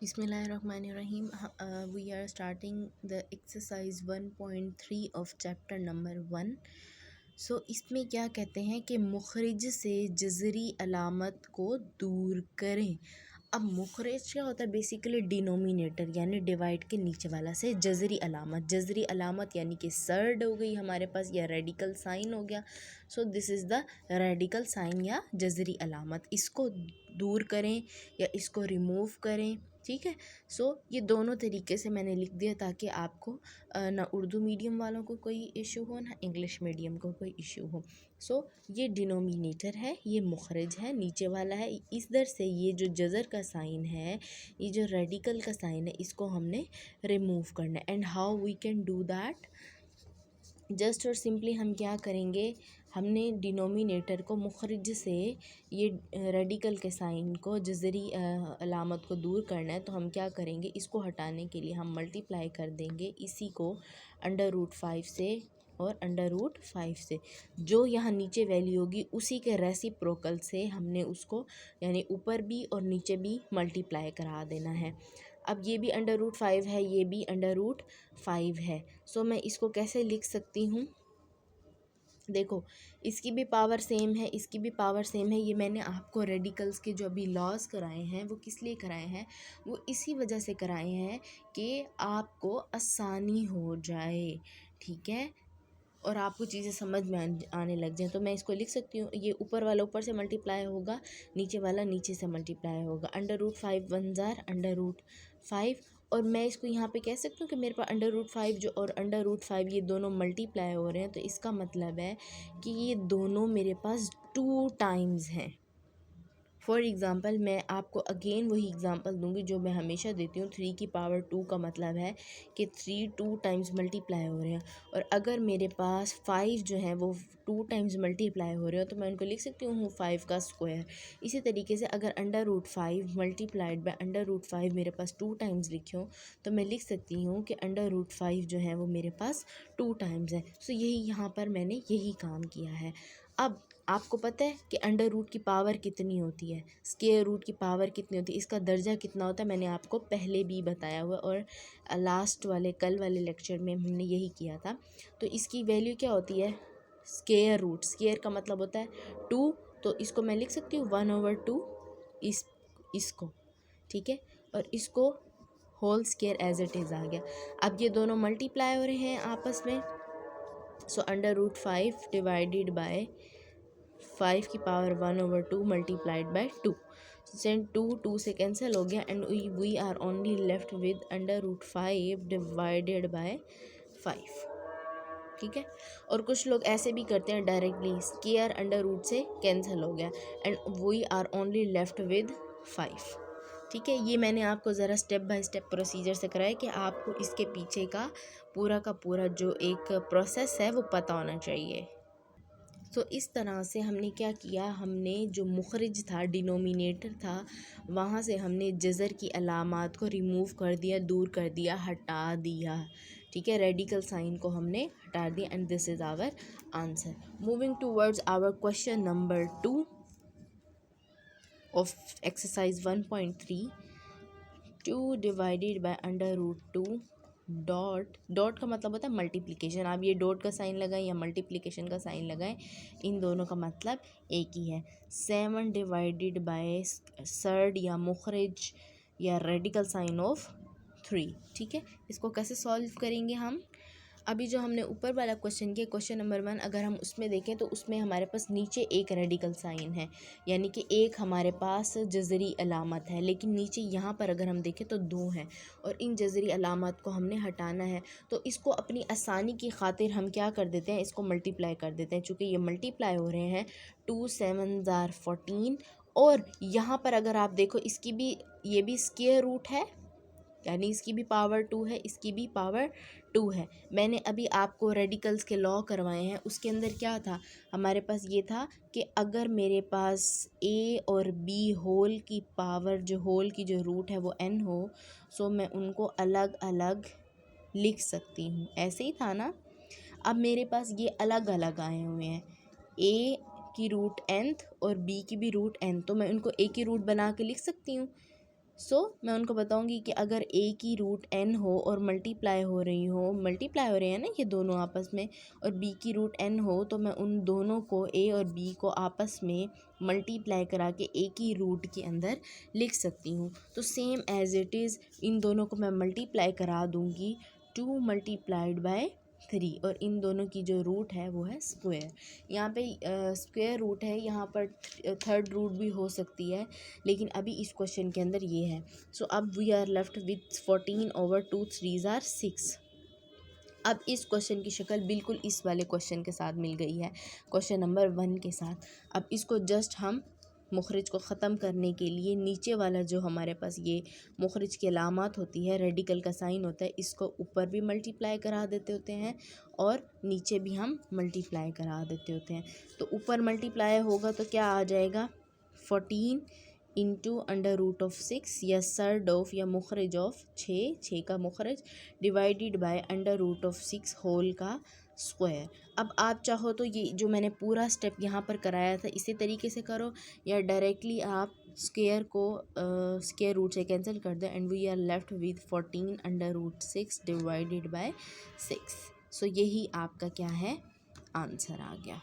Bismillahirrahmanirrahim. We are starting the exercise 1.3 of chapter number 1. सो इसमें क्या कहते हैं कि मुखरिज से जज़री अलामत को दूर करें। अब मुखरिज क्या होता है? बेसिकली डिनोमिनेटर यानी डिवाइड के नीचे वाला से जज़री अलामत यानी कि सर्ड हो गई हमारे पास, या रेडिकल साइन हो गया। So this is the radical sign या जज़री अलामत। इसको दूर करें या इसको रिमूव करें, ठीक है। सो ये दोनों तरीके से मैंने लिख दिया ताकि आपको ना उर्दू मीडियम वालों को कोई इशू हो ना इंग्लिश मीडियम को कोई इशू हो। सो ये डिनोमिनेटर है, ये मुखरिज है, नीचे वाला है। इस दर से ये जो जज़र का साइन है, ये जो रेडिकल का साइन है, इसको हमने रिमूव करना है। And how we can do that? Just और सिंपली हम क्या करेंगे, हमने डिनोमिनेटर को मुखरिज से ये रेडिकल के साइन को जज़री अलामत को दूर करना है। तो हम क्या करेंगे, इसको हटाने के लिए हम मल्टीप्लाई कर देंगे इसी को √5 से और √5 से। जो यहाँ नीचे वैल्यू होगी उसी के रेसिप्रोकल से हमने उसको यानी ऊपर भी और नीचे भी मल्टीप्लाई करा देना है। अब ये भी √5 है, ये भी √5 है। सो मैं इसको कैसे लिख सकती हूँ? देखो, इसकी भी पावर सेम है, इसकी भी पावर सेम है। ये मैंने आपको रेडिकल्स के जो अभी लॉस कराए हैं वो किस लिए कराए हैं? वो इसी वजह से कराए हैं कि आपको आसानी हो जाए, ठीक है, और आपको चीज़ें समझ में आने लग जाए। तो मैं इसको लिख सकती हूँ, ये ऊपर वाला ऊपर से मल्टीप्लाई होगा, नीचे वाला नीचे से मल्टीप्लाई होगा। √5 1 जार √5, और मैं इसको यहाँ पे कह सकती हूँ कि मेरे पास √5 जो और √5 ये दोनों मल्टीप्लाई हो रहे हैं। तो इसका मतलब है कि ये दोनों मेरे पास 2 टाइम्स हैं। फॉर एग्ज़ाम्पल मैं आपको अगेन वही एग्ज़ाम्पल दूंगी जो मैं हमेशा देती हूँ। 3 की पावर 2 का मतलब है कि 3 2 टाइम्स मल्टीप्लाई हो रहे हैं। और अगर मेरे पास 5 जो है वो 2 टाइम्स मल्टीप्लाई हो रहे हो तो मैं उनको लिख सकती हूँ 5 का स्क्वायर। इसी तरीके से अगर √5 मल्टीप्लाइड बाय √5 मेरे पास 2 टाइम्स लिखे हो तो मैं लिख सकती हूँ कि √5 जो है वो मेरे पास 2 टाइम्स है। सो यही यहाँ पर मैंने यही काम किया है। अब आपको पता है कि अंडर रूट की पावर कितनी होती है, स्क्वायर रूट की पावर कितनी होती है, इसका दर्जा कितना होता है, मैंने आपको पहले भी बताया हुआ और लास्ट वाले कल वाले लेक्चर में हमने यही किया था। तो इसकी वैल्यू क्या होती है? स्क्वायर रूट, स्क्वायर का मतलब होता है 2, तो इसको मैं लिख सकती हूँ 1/2 इसको, ठीक है, और इसको whole square as it is आ गया। अब ये दोनों मल्टीप्लाई हो रहे हैं आपस में। सो √5 डिवाइडेड बाय 5 की पावर 1/2 मल्टीप्लाइड बाय 2। सेंड 2 से कैंसिल हो गया and we are only left with √5 divided by 5, ठीक है। और कुछ लोग ऐसे भी करते हैं डायरेक्टली, स्क्वायर अंडर रूट से कैंसिल हो गया and we are only left with 5, ठीक है। ये मैंने आपको ज़रा स्टेप बाय स्टेप प्रोसीजर से कराया कि आपको इसके पीछे का पूरा जो एक प्रोसेस है वो पता होना चाहिए। तो इस तरह से हमने क्या किया, हमने जो मुखरिज था, डिनोमिनेटर था, वहाँ से हमने जज़र की अलामात को रिमूव कर दिया, दूर कर दिया, हटा दिया, ठीक है। रेडिकल साइन को हमने हटा दिया and this is our answer. Moving towards our question number 2 of exercise 1.3। 2 divided by √2 dot का मतलब होता है मल्टीप्लिकेशन। आप ये डॉट का साइन लगाएं या मल्टीप्लिकेशन का साइन लगाएं, इन दोनों का मतलब एक ही है। 7 डिवाइडेड बाय सर्ड या मुखरिज या रेडिकल साइन ऑफ 3, ठीक है। इसको कैसे सॉल्व करेंगे हम? अभी जो हमने ऊपर वाला क्वेश्चन किया, क्वेश्चन नंबर 1, अगर हम उसमें देखें तो उसमें हमारे पास नीचे एक रेडिकल साइन है, यानी कि एक हमारे पास जज़री अलामत है, लेकिन नीचे यहाँ पर अगर हम देखें तो 2 हैं और इन जज़री अलामत को हमने हटाना है। तो इसको अपनी आसानी की खातिर हम क्या कर देते हैं, इसको मल्टीप्लाई कर देते हैं। चूँकि ये मल्टीप्लाई हो रहे हैं, 2 7 जार 14, और यहाँ पर अगर आप देखो इसकी भी, ये भी स्क्वायर रूट है, यानी इसकी भी पावर 2 है, इसकी भी पावर 2 है। मैंने अभी आपको रेडिकल्स के लॉ करवाए हैं, उसके अंदर क्या था, हमारे पास ये था कि अगर मेरे पास a और b होल की पावर, जो होल की जो रूट है वो n हो, सो मैं उनको अलग अलग लिख सकती हूँ। ऐसे ही था ना। अब मेरे पास ये अलग अलग आए हुए हैं, a की रूट nth और b की भी रूट n, तो मैं उनको a की रूट बना के लिख सकती हूँ। मैं उनको बताऊंगी कि अगर a की रूट n हो और मल्टीप्लाई हो रहे हैं ना ये दोनों आपस में, और b की रूट n हो, तो मैं उन दोनों को a और b को आपस में मल्टीप्लाई करा के a की रूट के अंदर लिख सकती हूँ। तो सेम एज इट इज़ इन दोनों को मैं मल्टीप्लाई करा दूँगी 2 मल्टीप्लाइड बाय 3, और इन दोनों की जो रूट है वो है स्क्वायर। यहाँ पे स्क्वायर रूट है, यहाँ पर थर्ड रूट भी हो सकती है, लेकिन अभी इस क्वेश्चन के अंदर ये है। सो अब we are left with 14/2 3s are 6। अब इस क्वेश्चन की शक्ल बिल्कुल इस वाले क्वेश्चन के साथ मिल गई है, क्वेश्चन नंबर 1 के साथ। अब इसको जस्ट हम मुखरिज को ख़त्म करने के लिए नीचे वाला जो हमारे पास ये मुखरिज की अलामत होती है, रेडिकल का साइन होता है, इसको ऊपर भी मल्टीप्लाई करा देते होते हैं और नीचे भी हम मल्टीप्लाई करा देते होते हैं। तो ऊपर मल्टीप्लाई होगा तो क्या आ जाएगा, 14 इंटू अंडर रूट ऑफ 6 या सर्ड ऑफ या मुखरज ऑफ 6 का मुखरज divided by under root of 6 whole का स्क्वायर। अब आप चाहो तो ये जो मैंने पूरा स्टेप यहाँ पर कराया था इसी तरीके से करो, या डायरेक्टली आप स्क्वायर को स्क्वायर रूट से कैंसिल कर दें and we are left with 14 under root 6 divided by 6। So यही आपका क्या है, आंसर आ गया।